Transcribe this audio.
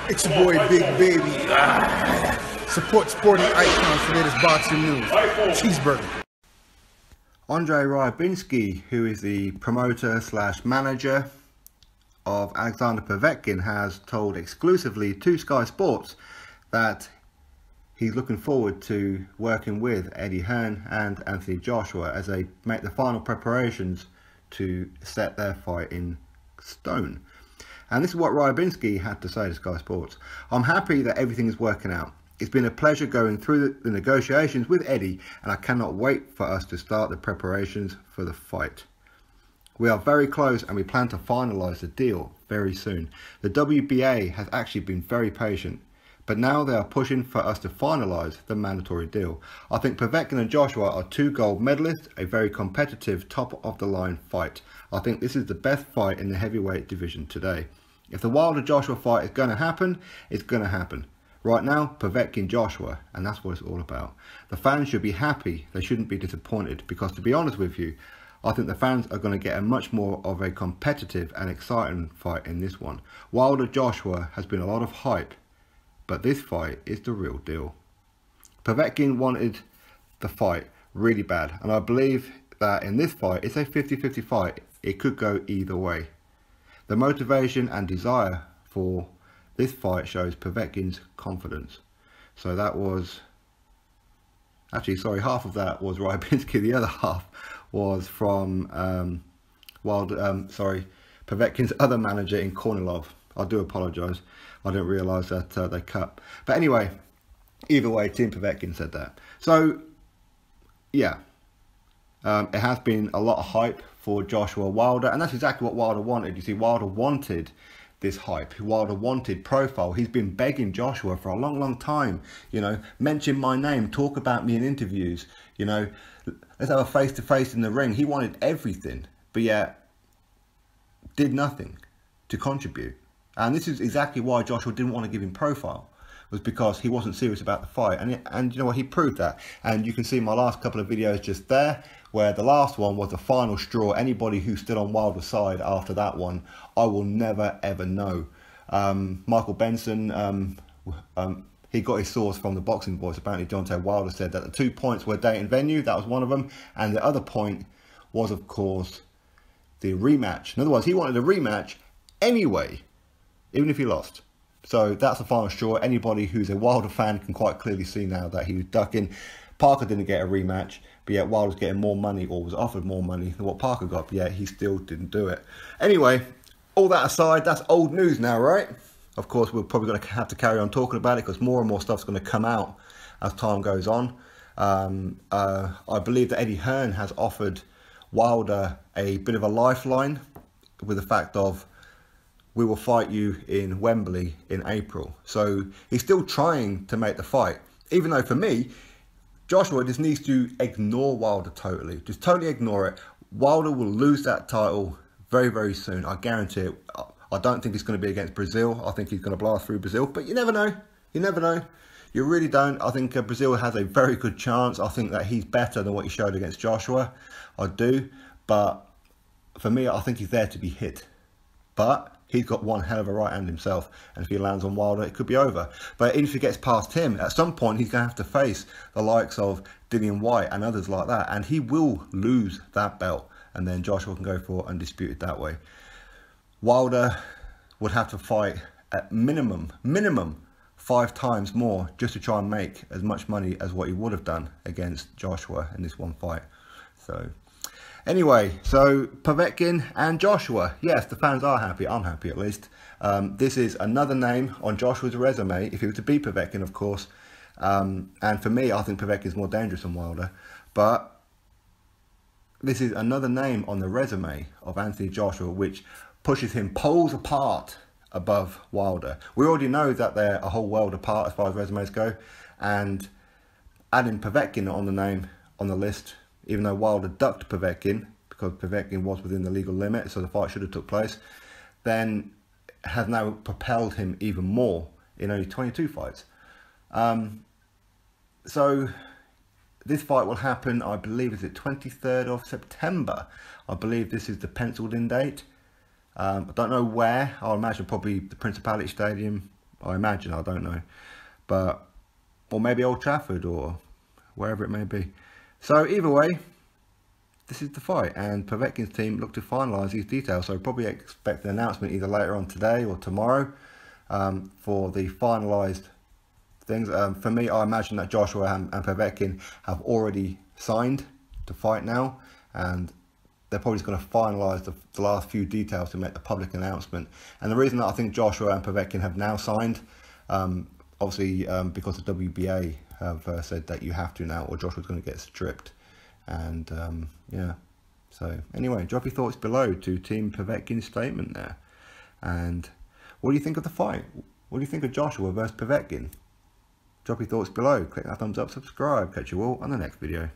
It's your boy Big Baby. Support sporting icons for latest boxing news. Cheeseburger. Andrei Rybinski, who is the promoter / manager of Alexander Povetkin, has told exclusively to Sky Sports that he's looking forward to working with Eddie Hearn and Anthony Joshua as they make the final preparations to set their fight in stone. And this is what Rybinski had to say to Sky Sports. "I'm happy that everything is working out. It's been a pleasure going through the negotiations with Eddie, and I cannot wait for us to start the preparations for the fight. We are very close and we plan to finalise the deal very soon. The WBA has actually been very patient, but now they are pushing for us to finalise the mandatory deal. I think Povetkin and Joshua are 2 gold medalists, a very competitive top-of-the-line fight. I think this is the best fight in the heavyweight division today. If the Wilder-Joshua fight is going to happen, it's going to happen. Right now, Povetkin-Joshua, and that's what it's all about. The fans should be happy, they shouldn't be disappointed, because to be honest with you, I think the fans are going to get a much more of a competitive and exciting fight in this one. Wilder-Joshua has been a lot of hype, but this fight is the real deal. Povetkin wanted the fight really bad, and I believe that in this fight, it's a 50-50 fight. It could go either way. The motivation and desire for this fight shows Povetkin's confidence." So that was, actually, sorry, half of that was Rybinski. The other half was from Povetkin's other manager in Kornilov. I do apologise. I didn't realise that they cut. But anyway, either way, Team Povetkin said that. So, yeah, it has been a lot of hype for Joshua Wilder, and that's exactly what Wilder wanted. You see, Wilder wanted this hype. Wilder wanted profile. He's been begging Joshua for a long, long time. You know, mention my name, talk about me in interviews. You know, let's have a face-to-face in the ring. He wanted everything, but yet did nothing to contribute. And this is exactly why Joshua didn't want to give him profile, was because he wasn't serious about the fight. And you know what, he proved that. And you can see my last couple of videos just there, where the last one was the final straw. Anybody who stood on Wilder's side after that one, I will never ever know. Michael Benson, he got his source from the Boxing Voice. Apparently Deontay Wilder said that the 2 points were date and venue. That was one of them. And the other point was, of course, the rematch. In other words, he wanted a rematch anyway, even if he lost. So that's the final straw. Anybody who's a Wilder fan can quite clearly see now that he was ducking. Parker didn't get a rematch, but yet Wilder's getting more money, or was offered more money than what Parker got, but yet he still didn't do it. Anyway, all that aside, that's old news now, right? Of course, we're probably going to have to carry on talking about it, because more and more stuff's going to come out as time goes on. I believe that Eddie Hearn has offered Wilder a bit of a lifeline with the fact of, we will fight you in Wembley in April. So he's still trying to make the fight. Even though for me, Joshua just needs to ignore Wilder totally. Just totally ignore it. Wilder will lose that title very, very soon. I guarantee it. I don't think it's going to be against Brazil. I think he's going to blast through Brazil. But you never know. You never know. You really don't. I think Brazil has a very good chance. I think that he's better than what he showed against Joshua. I do. But for me, I think he's there to be hit. But he's got one hell of a right hand himself, and if he lands on Wilder, it could be over. But even if he gets past him, at some point he's going to have to face the likes of Dillian Whyte and others like that, and he will lose that belt, and then Joshua can go for undisputed that way. Wilder would have to fight at minimum 5 times more just to try and make as much money as what he would have done against Joshua in this one fight. So anyway, so Povetkin and Joshua. Yes, the fans are happy. I'm happy at least. This is another name on Joshua's resume, if he was to beat Povetkin, of course. And for me, I think Povetkin is more dangerous than Wilder. But this is another name on the resume of Anthony Joshua, which pushes him poles apart above Wilder. We already know that they're a whole world apart as far as resumes go. And adding Povetkin on the name, on the list, even though Wilder ducked Povetkin, because Povetkin was within the legal limit, so the fight should have took place, then has now propelled him even more in only 22 fights. So this fight will happen, I believe, is it 23rd of September? I believe this is the penciled in date. I don't know where. I imagine probably the Principality Stadium. I imagine, I don't know. But, or maybe Old Trafford or wherever it may be. So either way, this is the fight, and Povetkin's team look to finalise these details. So probably expect an announcement either later on today or tomorrow for the finalised things. For me, I imagine that Joshua and Povetkin have already signed to fight now, and they're probably just going to finalise the last few details to make the public announcement. And the reason that I think Joshua and Povetkin have now signed, obviously because the WBA have said that you have to now, or Joshua's going to get stripped. And yeah, so anyway, drop your thoughts below to Team Povetkin's statement there. And what do you think of the fight? What do you think of Joshua versus Povetkin? Drop your thoughts below, click that thumbs up, subscribe. Catch you all on the next video.